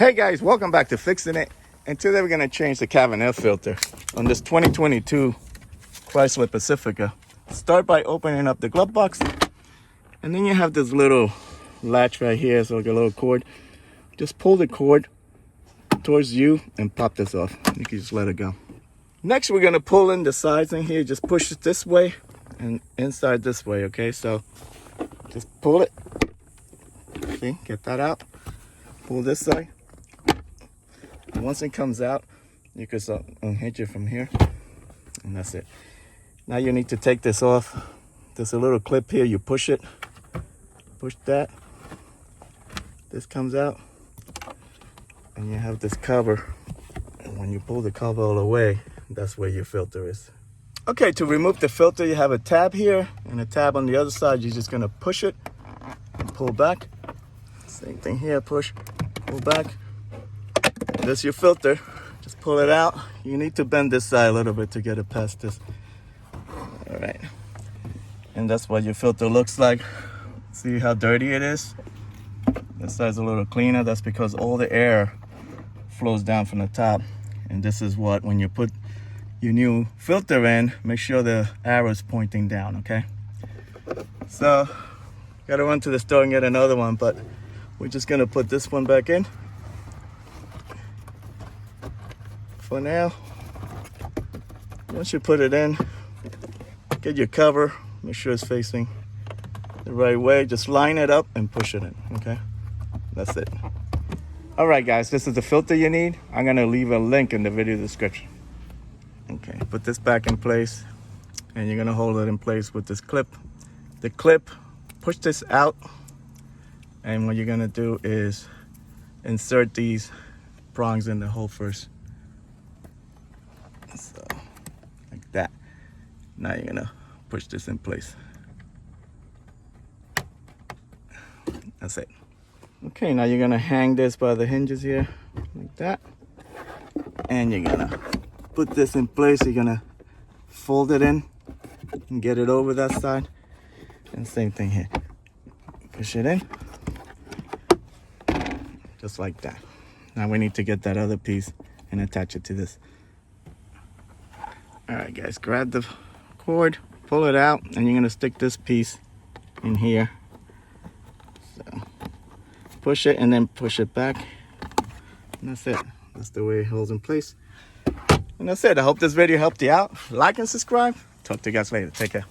Hey guys, welcome back to Fixin' It. And today we're going to change the cabin air filter on this 2022 Chrysler Pacifica. Start by opening up the glove box, and then you have this little latch right here. It's like a little cord. Just pull the cord towards you and pop this off. You can just let it go. Next, we're going to pull in the sides in here. Just push it this way and inside this way, okay? So just pull it. See, get that out. Pull this side. And once it comes out, you can unhinge it from here, and that's it. Now you need to take this off. There's a little clip here. You push it, push that. This comes out, and you have this cover. And when you pull the cover all the way, that's where your filter is. Okay, to remove the filter, you have a tab here and a tab on the other side. You're just gonna push it and pull back. Same thing here, push, pull back. That's your filter. Just pull it out. You need to bend this side a little bit to get it past this. All right. And that's what your filter looks like. See how dirty it is? This side's a little cleaner. That's because all the air flows down from the top. And this is what, when you put your new filter in, make sure the arrow is pointing down, okay? So, gotta run to the store and get another one, but we're just gonna put this one back in. For now, once you put it in, get your cover, make sure it's facing the right way. Just line it up and push it in, okay? That's it. All right, guys, this is the filter you need. I'm gonna leave a link in the video description. Okay, put this back in place, and you're gonna hold it in place with this clip. The clip, push this out, and what you're gonna do is insert these prongs in the hole first. So, like that. Now you're gonna push this in place. That's it. Okay, now you're gonna hang this by the hinges here, like that. And you're gonna put this in place. You're gonna fold it in and get it over that side. And same thing here. Push it in. Just like that. Now we need to get that other piece and attach it to this. All right, guys, grab the cord, pull it out, and you're gonna stick this piece in here. So push it and then push it back. And that's it. That's the way it holds in place. And that's it. I hope this video helped you out. Like and subscribe. Talk to you guys later. Take care.